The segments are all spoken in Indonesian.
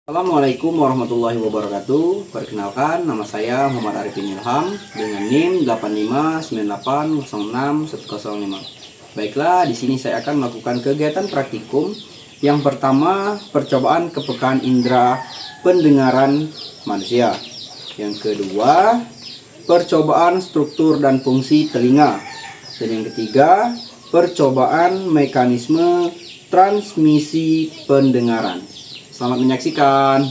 Assalamualaikum warahmatullahi wabarakatuh. Perkenalkan, nama saya Muhammad Arifin Ilham dengan NIM 8598061105. Baiklah, di sini saya akan melakukan kegiatan praktikum. Yang pertama, percobaan kepekaan indera pendengaran manusia. Yang kedua, percobaan struktur dan fungsi telinga. Dan yang ketiga, percobaan mekanisme transmisi pendengaran. Selamat menyaksikan.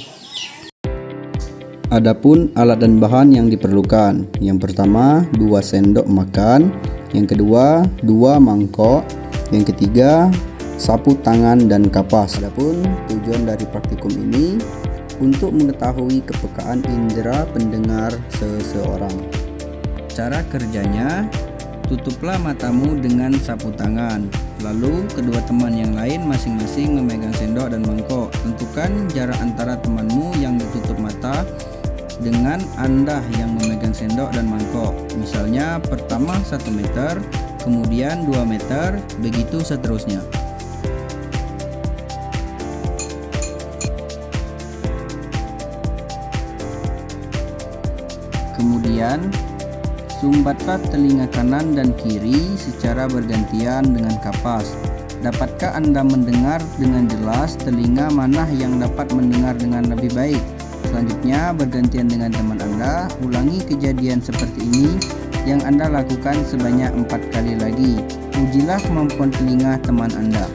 Adapun alat dan bahan yang diperlukan. Yang pertama, 2 sendok makan. Yang kedua, 2 mangkok. Yang ketiga, sapu tangan dan kapas. Adapun tujuan dari praktikum ini untuk mengetahui kepekaan indera pendengar seseorang. Cara kerjanya, tutuplah matamu dengan sapu tangan. Lalu kedua teman yang lain masing-masing memegang sendok dan mangkok. Tentukan jarak antara temanmu yang ditutup mata dengan Anda yang memegang sendok dan mangkok. Misalnya pertama 1 meter, kemudian 2 meter, begitu seterusnya. Kemudian sumbatlah telinga kanan dan kiri secara bergantian dengan kapas. Dapatkah Anda mendengar dengan jelas telinga mana yang dapat mendengar dengan lebih baik? Selanjutnya bergantian dengan teman Anda. Ulangi kejadian seperti ini yang Anda lakukan sebanyak 4 kali lagi. Ujilah kemampuan telinga teman Anda.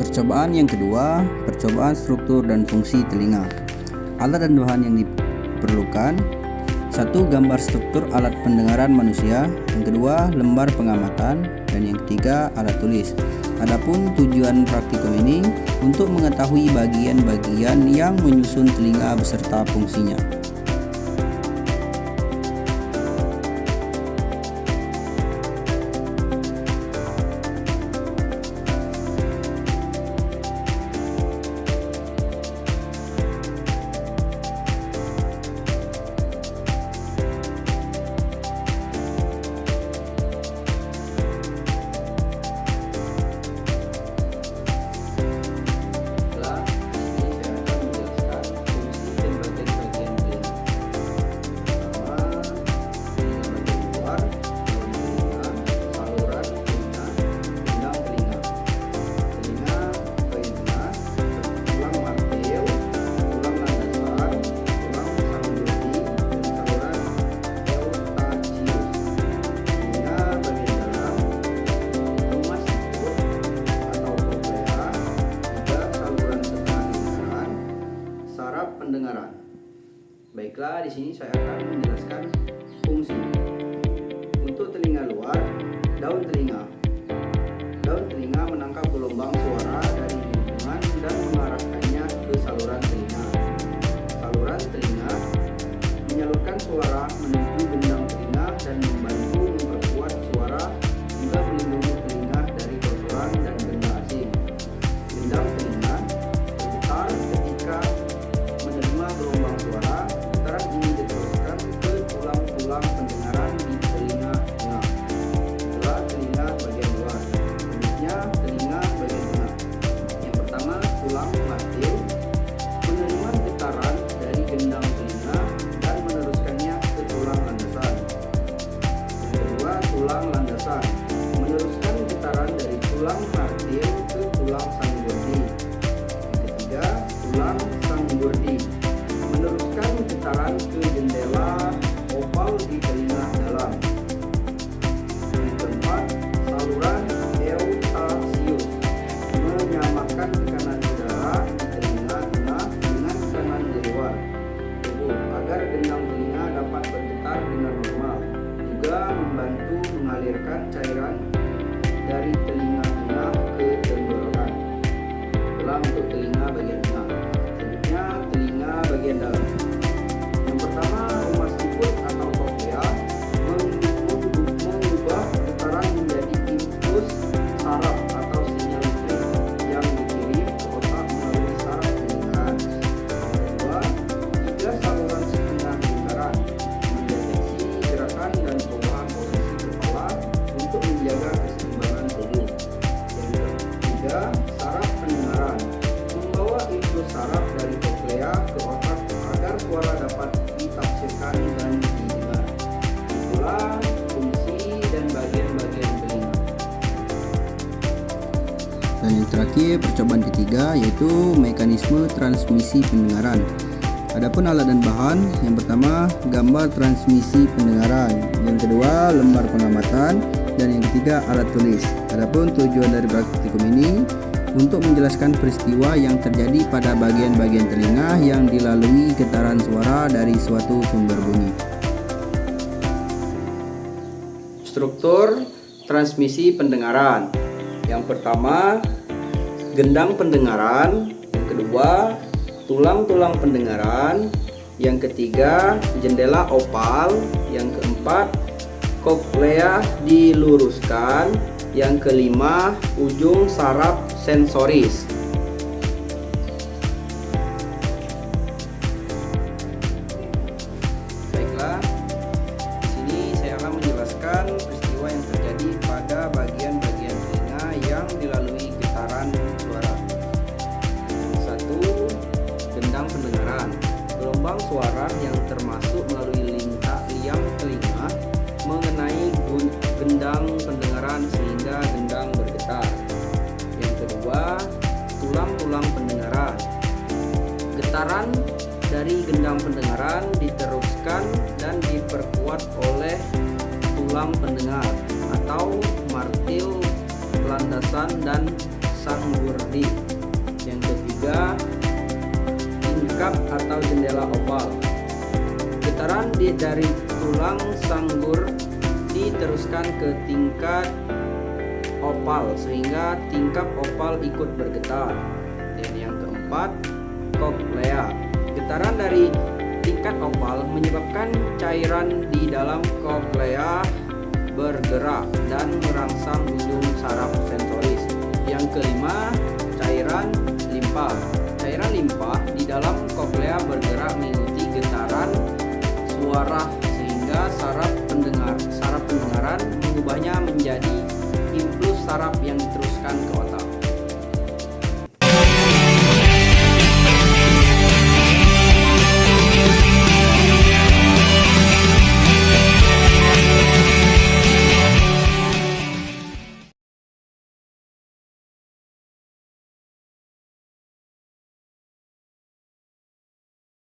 Percobaan yang kedua, percobaan struktur dan fungsi telinga. Alat dan bahan yang diperlukan: 1. Gambar struktur alat pendengaran manusia. Yang kedua, lembar pengamatan. Dan yang ketiga, alat tulis. Adapun tujuan praktikum ini untuk mengetahui bagian-bagian yang menyusun telinga beserta fungsinya. Pendengaran. Baiklah, di sini saya akan menjelaskan fungsi. Untuk telinga luar, daun telinga. Daun telinga menangkap gelombang suara dari lingkungan dan mengarahkannya ke saluran telinga. Saluran telinga menyalurkan suara menuju gendang telinga dan membantu memperkuat suara hingga melindungi telinga dari kotoran dan benda asing. Gendang telinga bergetar ketika menerima gelombang suara. Getaran ini diteruskan ke tulang-tulang pendengaran di telinga tengah. Setelah telinga bagian luar, selanjutnya telinga bagian tengah. Yang pertama, tulang martil menerima getaran dari gendang telinga dan meneruskannya ke tulang landasan. Yang kedua, tulang landasan meneruskan getaran dari tulang martil ke tulang sanggurdi. Yang ketiga, tulang sanggurdi meneruskan getaran ke jendela oval di telinga dalam. Yang keempat, saluran eutasius menyamakan tekanan udara di telinga tengah dengan tekanan di luar tubuh agar gendang telinga dapat bergetar dengan normal. Juga membantu mengalirkan cairan dari telinga tengah ke tenggorokan. Itulah untuk telinga bagian tengah. Selanjutnya, telinga bagian dalam. Yang pertama, rumah siput atau koklea mengubah getaran menjadi impuls saraf atau sinyal listrik yang dikirim ke otak melalui saraf pendengaran. Yang kedua, 3 saluran setengah lingkaran mendeteksi gerakan dan perubahan posisi kepala untuk menjaga keseimbangan tubuh. menjelaskan dan didengar. Itulah fungsi dan bagian-bagian telinga. Dan yang terakhir, percobaan ketiga yaitu mekanisme transmisi pendengaran. Adapun alat dan bahan, yang pertama gambar transmisi pendengaran, yang kedua lembar pengamatan, dan yang ketiga alat tulis. Adapun tujuan dari praktikum ini untuk menjelaskan peristiwa yang terjadi pada bagian-bagian telinga yang dilalui getaran suara dari suatu sumber bunyi. Struktur transmisi pendengaran. Yang pertama, gendang pendengaran. Yang kedua, tulang-tulang pendengaran. Yang ketiga, jendela opal. Yang keempat, koklea diluruskan. Yang kelima, ujung saraf sensoris. Baiklah, di sini saya akan menjelaskan peristiwa yang terjadi pada bagian-bagian telinga yang dilalui getaran suara. 1. Gendang pendengaran. Gelombang suara yang termasuk melalui liang telinga mengenai gendang pendengaran sehingga gendang bergetar. Yang kedua, tulang-tulang pendengaran. Getaran dari gendang pendengaran diteruskan dan diperkuat oleh tulang pendengar atau martil, landasan, dan sanggurdi. Yang ketiga, tingkap atau jendela opal. Getaran dari tulang sanggur diteruskan ke tingkat opal sehingga tingkap opal ikut bergetar. Dan yang keempat, koklea. Getaran dari tingkat opal menyebabkan cairan di dalam koklea bergerak dan merangsang ujung saraf sensoris. Yang kelima, cairan limpa. Cairan limpa di dalam koklea bergerak